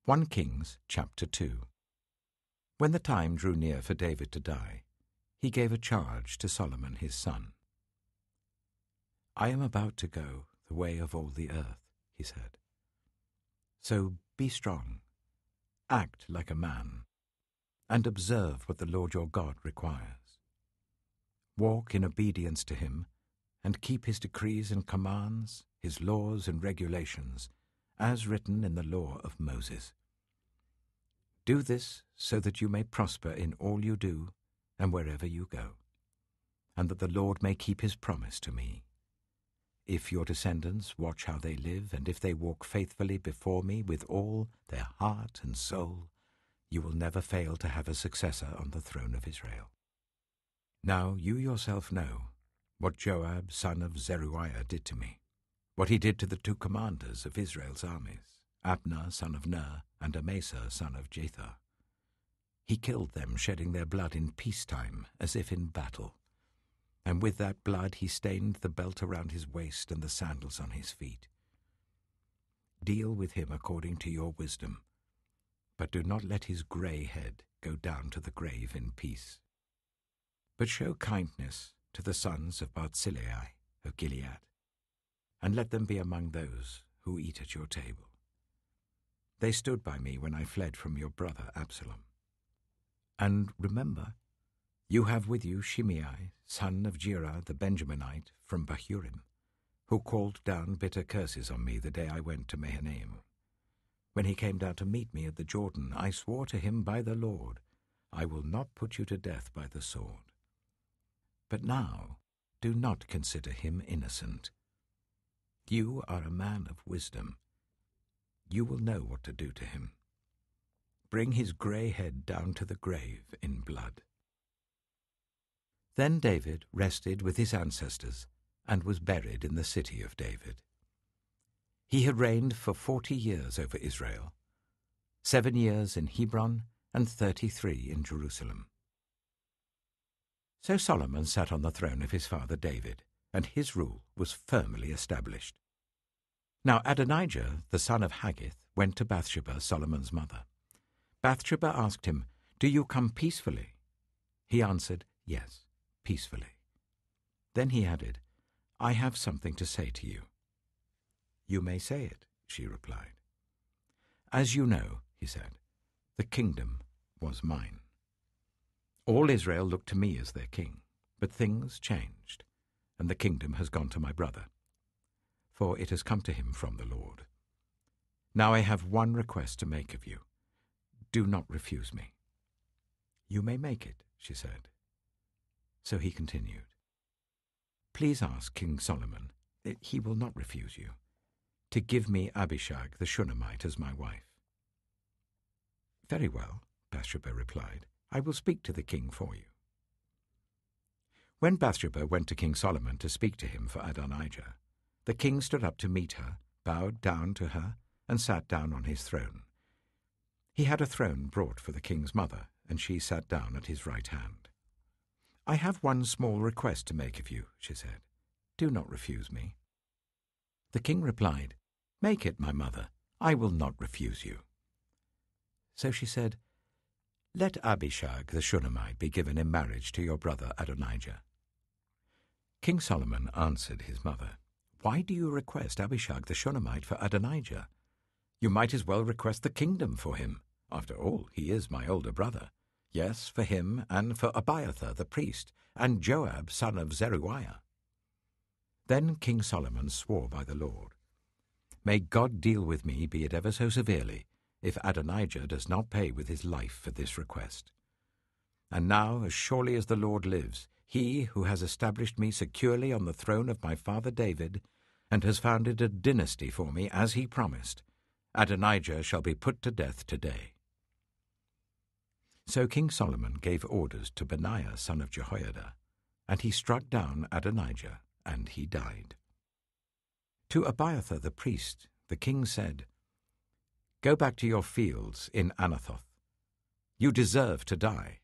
1 Kings chapter 2. When the time drew near for David to die, he gave a charge to Solomon his son. I am about to go the way of all the earth, he said. So be strong, act like a man, and observe what the Lord your God requires. Walk in obedience to him, and keep his decrees and commands, his laws and regulations, as written in the law of Moses. Do this so that you may prosper in all you do and wherever you go, and that the Lord may keep his promise to me. If your descendants watch how they live, and if they walk faithfully before me with all their heart and soul, you will never fail to have a successor on the throne of Israel. Now you yourself know what Joab, son of Zeruiah, did to me, what he did to the 2 commanders of Israel's armies, Abner, son of Ner, and Amasa, son of Jether. He killed them, shedding their blood in peacetime, as if in battle. And with that blood he stained the belt around his waist and the sandals on his feet. Deal with him according to your wisdom, but do not let his grey head go down to the grave in peace. But show kindness to the sons of Barzillai of Gilead, and let them be among those who eat at your table. They stood by me when I fled from your brother Absalom. And remember, you have with you Shimei, son of Gera the Benjaminite from Bahurim, who called down bitter curses on me the day I went to Mahanaim. When he came down to meet me at the Jordan, I swore to him by the Lord, I will not put you to death by the sword. But now do not consider him innocent. You are a man of wisdom. You will know what to do to him. Bring his grey head down to the grave in blood. Then David rested with his ancestors and was buried in the city of David. He had reigned for 40 years over Israel, 7 years in Hebron and 33 in Jerusalem. So Solomon sat on the throne of his father David, and his rule was firmly established. Now Adonijah, the son of Haggith, went to Bathsheba, Solomon's mother. Bathsheba asked him, Do you come peacefully? He answered, Yes, peacefully. Then he added, I have something to say to you. You may say it, she replied. As you know, he said, the kingdom was mine. All Israel looked to me as their king, but things changed, and the kingdom has gone to my brother, for it has come to him from the Lord. Now I have one request to make of you. Do not refuse me. You may make it, she said. So he continued, Please ask King Solomon, he will not refuse you, to give me Abishag the Shunammite as my wife. Very well, Bathsheba replied, I will speak to the king for you. When Bathsheba went to King Solomon to speak to him for Adonijah, the king stood up to meet her, bowed down to her, and sat down on his throne. He had a throne brought for the king's mother, and she sat down at his right hand. I have one small request to make of you, she said. Do not refuse me. The king replied, Make it, my mother. I will not refuse you. So she said, Let Abishag the Shunammite be given in marriage to your brother Adonijah. King Solomon answered his mother, Why do you request Abishag the Shunammite for Adonijah? You might as well request the kingdom for him. After all, he is my older brother. Yes, for him and for Abiathar the priest, and Joab son of Zeruiah. Then King Solomon swore by the Lord, May God deal with me, be it ever so severely, if Adonijah does not pay with his life for this request. And now, as surely as the Lord lives, he who has established me securely on the throne of my father David, and has founded a dynasty for me as he promised, Adonijah shall be put to death today. So King Solomon gave orders to Benaiah son of Jehoiada, and he struck down Adonijah, and he died. To Abiathar the priest the king said, Go back to your fields in Anathoth. You deserve to die,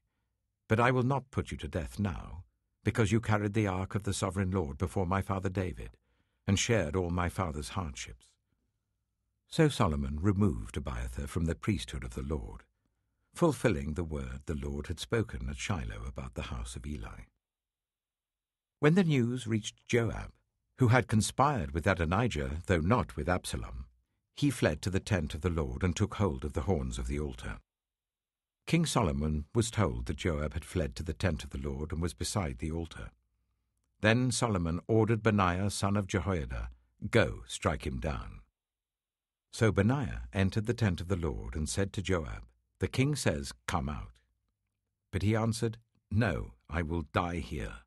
but I will not put you to death now, because you carried the ark of the sovereign Lord before my father David, and shared all my father's hardships. So Solomon removed Abiathar from the priesthood of the Lord, fulfilling the word the Lord had spoken at Shiloh about the house of Eli. When the news reached Joab, who had conspired with Adonijah, though not with Absalom, he fled to the tent of the Lord and took hold of the horns of the altar. King Solomon was told that Joab had fled to the tent of the Lord and was beside the altar. Then Solomon ordered Benaiah son of Jehoiada, "Go, strike him down." So Benaiah entered the tent of the Lord and said to Joab, "The king says, 'Come out.'" But he answered, "No, I will die here."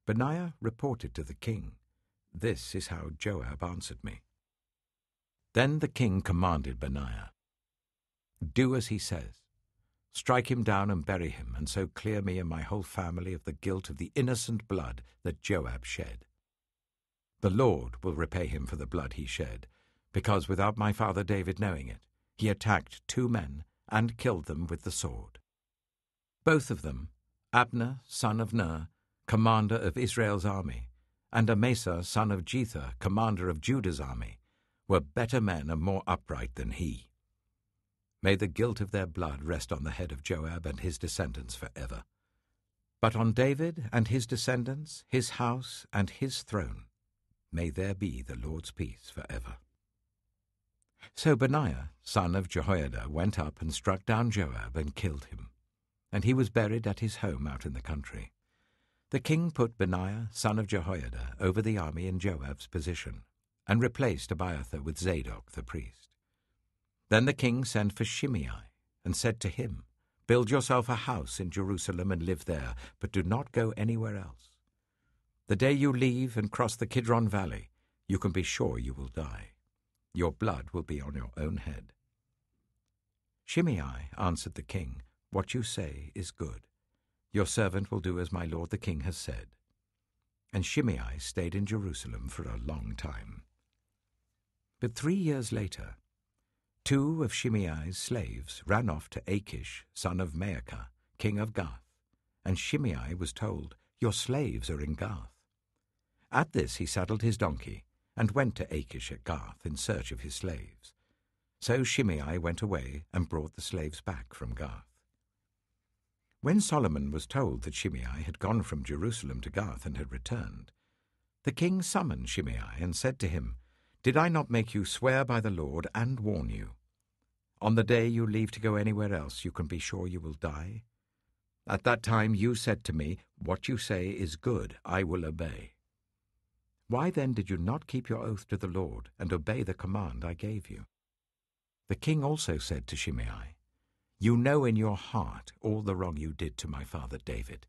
Benaiah reported to the king, "This is how Joab answered me." Then the king commanded Benaiah, "Do as he says. Strike him down and bury him, and so clear me and my whole family of the guilt of the innocent blood that Joab shed. The Lord will repay him for the blood he shed, because without my father David knowing it, he attacked 2 men and killed them with the sword. Both of them, Abner, son of Ner, commander of Israel's army, and Amasa, son of Jether, commander of Judah's army, were better men and more upright than he. May the guilt of their blood rest on the head of Joab and his descendants forever. But on David and his descendants, his house and his throne, may there be the Lord's peace forever." So Benaiah, son of Jehoiada, went up and struck down Joab and killed him, and he was buried at his home out in the country. The king put Benaiah, son of Jehoiada, over the army in Joab's position, and replaced Abiathar with Zadok the priest. Then the king sent for Shimei and said to him, "Build yourself a house in Jerusalem and live there, but do not go anywhere else. The day you leave and cross the Kidron Valley, you can be sure you will die. Your blood will be on your own head." Shimei answered the king, "What you say is good. Your servant will do as my lord the king has said." And Shimei stayed in Jerusalem for a long time. But 3 years later, 2 of Shimei's slaves ran off to Achish, son of Maacah, king of Gath, and Shimei was told, "Your slaves are in Gath." At this he saddled his donkey and went to Achish at Gath in search of his slaves. So Shimei went away and brought the slaves back from Gath. When Solomon was told that Shimei had gone from Jerusalem to Gath and had returned, the king summoned Shimei and said to him, "Did I not make you swear by the Lord and warn you? On the day you leave to go anywhere else, you can be sure you will die. At that time you said to me, 'What you say is good, I will obey.' Why then did you not keep your oath to the Lord and obey the command I gave you?" The king also said to Shimei, "You know in your heart all the wrong you did to my father David.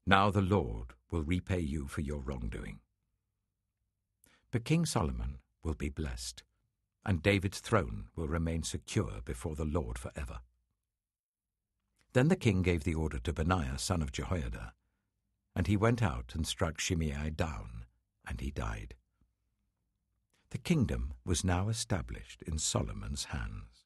Now the Lord will repay you for your wrongdoing." But King Solomon will be blessed, and David's throne will remain secure before the Lord forever. Then the king gave the order to Benaiah son of Jehoiada, and he went out and struck Shimei down, and he died. The kingdom was now established in Solomon's hands.